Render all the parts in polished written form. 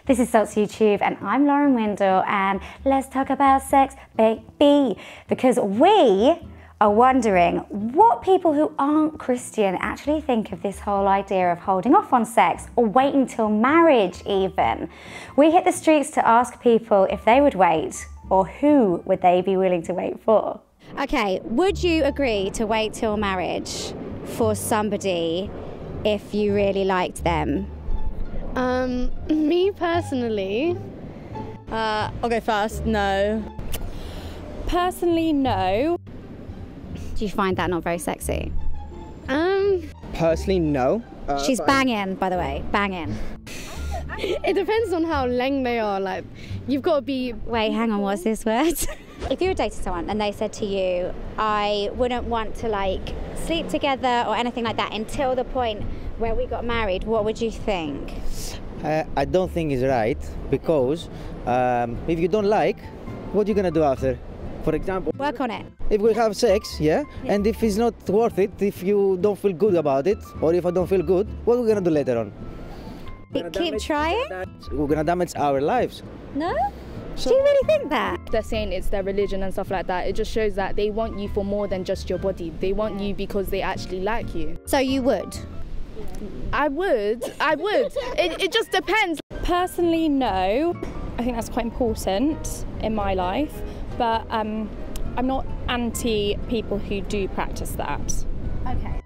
This is Salts YouTube and I'm Lauren Windle, and let's talk about sex, baby, because we are wondering what people who aren't Christian actually think of this whole idea of holding off on sex or waiting till marriage even. We hit the streets to ask people if they would wait, or who would they be willing to wait for. Okay, would you agree to wait till marriage for somebody if you really liked them? Me personally, I'll go first, no. Personally, no. Do you find that not very sexy? Personally, no. She's banging, by the way, banging. It depends on how leng they are, like, you've got to be... Wait, hang on, what's this word? If you were dating someone and they said to you, I wouldn't want to like sleep together or anything like that until the point where we got married, what would you think? I don't think it's right, because if you don't like, what are you gonna do after? For example, Work on it. if we have sex, yeah, and if it's not worth it, if you don't feel good about it, or if I don't feel good, what are we gonna do later on? Keep trying? We're gonna damage our lives. No? Do you really think that? They're saying it's their religion and stuff like that. It just shows that they want you for more than just your body. They want you because they actually like you. So you would? I would. It just depends. Personally, no. I think that's quite important in my life. But I'm not anti people who do practice that. Okay.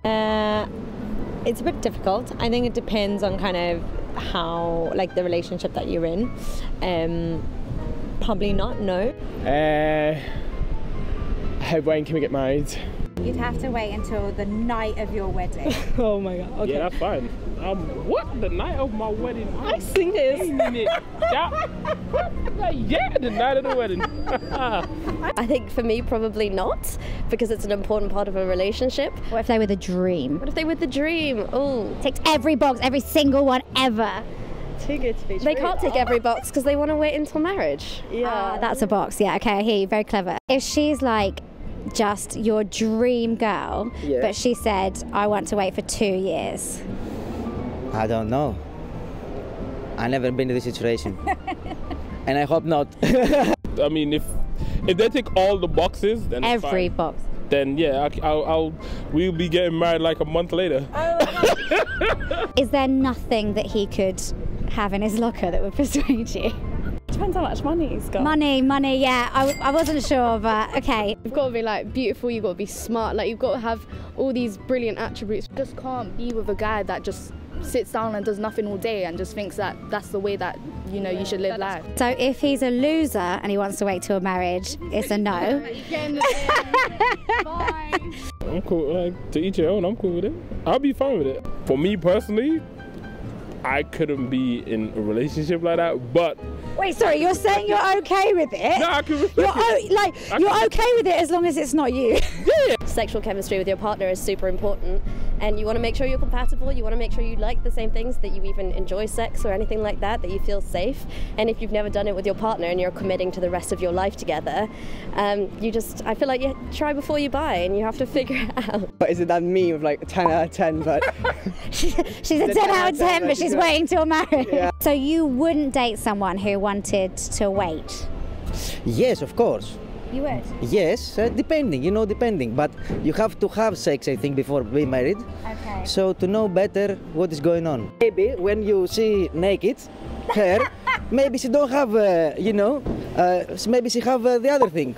It's a bit difficult. I think it depends on kind of how, like, the relationship that you're in. Probably not, no. When can we get married? You'd have to wait until the night of your wedding. Oh my god, okay. Yeah, that's fine. What? The night of my wedding? I sing this. Yeah, the night of the wedding. I think for me, probably not, because it's an important part of a relationship. What if they were the dream? What if they were the dream? Oh, Ticked every box, every single one ever. Too good to be true. they can't tick every box because they want to wait until marriage. Yeah. That's a box, yeah, okay, I hear you, very clever. If she's like just your dream girl, Yeah. but she said, I want to wait for 2 years. I don't know. I've never been in this situation, and I hope not. I mean, if they tick all the boxes, then it's Every fine. box. Then yeah, we'll be getting married like a month later. Is there nothing that he could have in his locker that would persuade you? Depends how much money he's got. Money, yeah, I wasn't sure, but okay. You've got to be like beautiful, you've got to be smart, like you've got to have all these brilliant attributes. You just can't be with a guy that just sits down and does nothing all day and just thinks that that's the way that, you know, you should live life. So if he's a loser and he wants to wait till marriage, it's a no. I'm cool. Like, to each your own. I'm cool with it. I'll be fine with it. For me personally, I couldn't be in a relationship like that, but... Wait, sorry, you're saying you're okay with it? No, I can respect it. You're okay with it as long as it's not you. Sexual chemistry with your partner is super important, and you want to make sure you're compatible. You want to make sure you like the same things, that you even enjoy sex or anything like that, that you feel safe. And if you've never done it with your partner and you're committing to the rest of your life together, I feel like you try before you buy, and you have to figure it out. But is it that meme of like 10 out of 10, but... She's a 10 out of 10, but she's waiting till marriage. Yeah. So you wouldn't date someone who wanted to wait? Yes, of course. You would? Yes, depending, but you have to have sex, I think, before being married. Okay. So to know better what is going on. Maybe when you see naked her, maybe she don't have, maybe she have the other thing.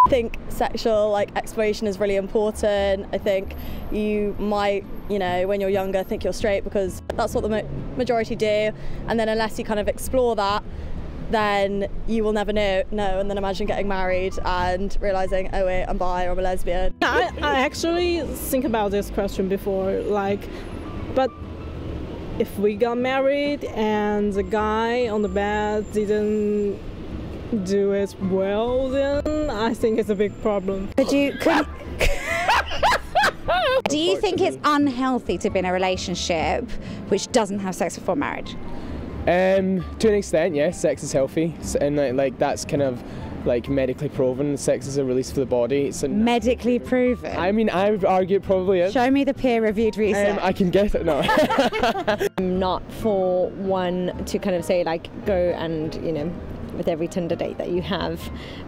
I think sexual exploration is really important. I think you might, when you're younger, think you're straight because that's what the majority do, and then unless you kind of explore that, then you will never know. And then imagine getting married and realizing, oh wait, I'm bi or I'm a lesbian. I actually think about this question before, but if we got married and the guy on the bed didn't do it well, then I think it's a big problem. Do you think it's unhealthy to be in a relationship which doesn't have sex before marriage? To an extent, yes, sex is healthy, and like that's kind of like medically proven. Sex is a release for the body. It's Medically proven? I mean, I would argue it probably is. Show me the peer-reviewed research. I can get it, no. Not for one to kind of say like go and, you know, with every Tinder date that you have,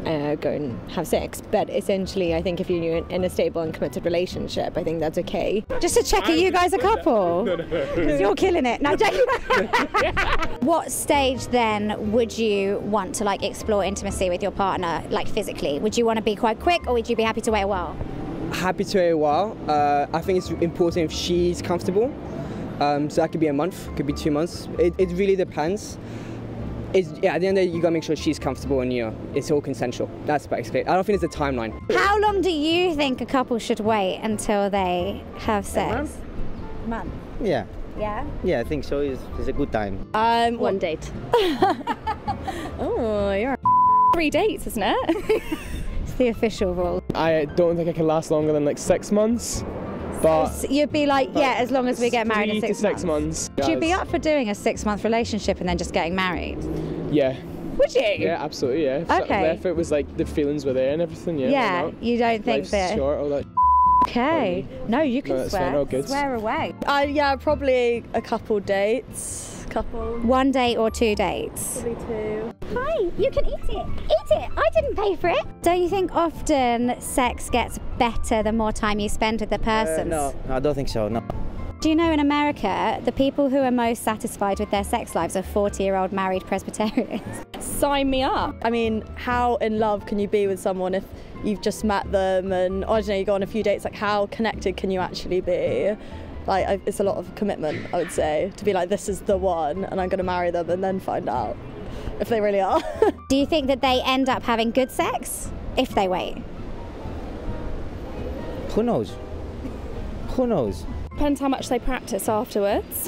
go and have sex. But essentially, I think if you're in a stable and committed relationship, I think that's okay. Just to check, are you guys a couple? No. You're killing it. No, What stage then would you want to like explore intimacy with your partner, like physically? Would you want to be quite quick, or would you be happy to wait a while? Happy to wait a while. I think it's important if she's comfortable. So that could be a month, could be 2 months. It really depends. Yeah, at the end of the day, you gotta make sure she's comfortable and, you know, it's all consensual. That's basically it. I don't think there's a timeline. How long do you think a couple should wait until they have sex? A month. Yeah. Yeah? Yeah, I think so. It's a good time. One date. Oh, you're 3 dates, isn't it? It's the official rule. I don't think I can last longer than like 6 months. But you'd be like, yeah, as long as we get married in 6 months. 3 to 6 months. Would you be up for doing a 6-month relationship and then just getting married? Yeah. Would you? Yeah, absolutely, yeah. Okay. If it was like the feelings were there and everything, yeah. Yeah, why not? you don't think Life's that. short, all that. Okay. No, you can No, that's swear. fine. Oh, good. Swear away. Yeah, probably a couple dates. Couple. 1 date or 2 dates? Probably 2. Hi, you can eat it. Eat it. I didn't pay for it. Don't you think often sex gets better the more time you spend with the person? No, I don't think so, no. Do you know in America, the people who are most satisfied with their sex lives are 40-year-old married Presbyterians? Sign me up. I mean, how in love can you be with someone if you've just met them and, I don't know, you go on a few dates, like how connected can you actually be? Like, it's a lot of commitment, I would say, to be like, this is the one and I'm going to marry them and then find out if they really are. Do you think that they end up having good sex if they wait? Who knows? Who knows? Depends how much they practice afterwards.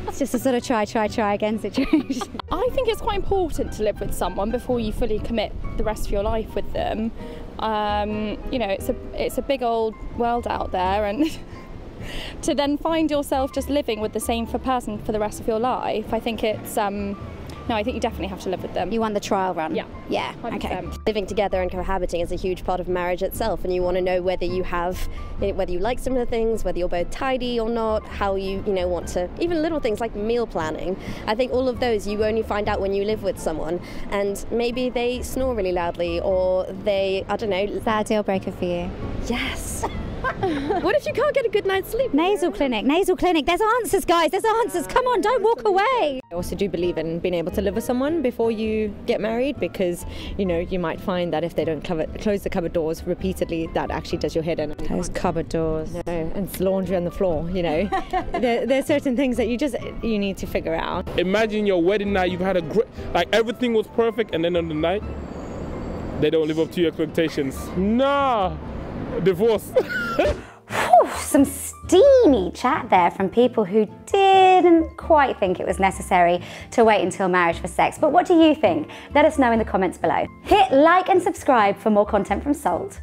It's just a sort of try again situation. I think it's quite important to live with someone before you fully commit the rest of your life with them. You know, it's a big old world out there, and to then find yourself just living with the same person for the rest of your life, I think it's no, I think you definitely have to live with them. You want the trial run? Yeah. Yeah, 100%. okay. Living together and cohabiting is a huge part of marriage itself, and you want to know whether you like similar things, whether you're both tidy or not, how you want to, even little things like meal planning. I think all of those you only find out when you live with someone, and maybe they snore really loudly, or they, I don't know. Is that a deal breaker for you? Yes. What if you can't get a good night's sleep? Nasal clinic. There's answers, guys, there's answers. Come on, don't walk away. I also do believe in being able to live with someone before you get married, because, you know, you might find that if they don't close the cupboard doors repeatedly, that actually does your head in. Those cupboard doors. No, and it's laundry on the floor, you know. there are certain things that you need to figure out. Imagine your wedding night, you've had a great, like everything was perfect, and then on the night, they don't live up to your expectations. Nah, divorce. Whew, some steamy chat there from people who didn't quite think it was necessary to wait until marriage for sex. But what do you think? Let us know in the comments below. Hit like and subscribe for more content from Salt.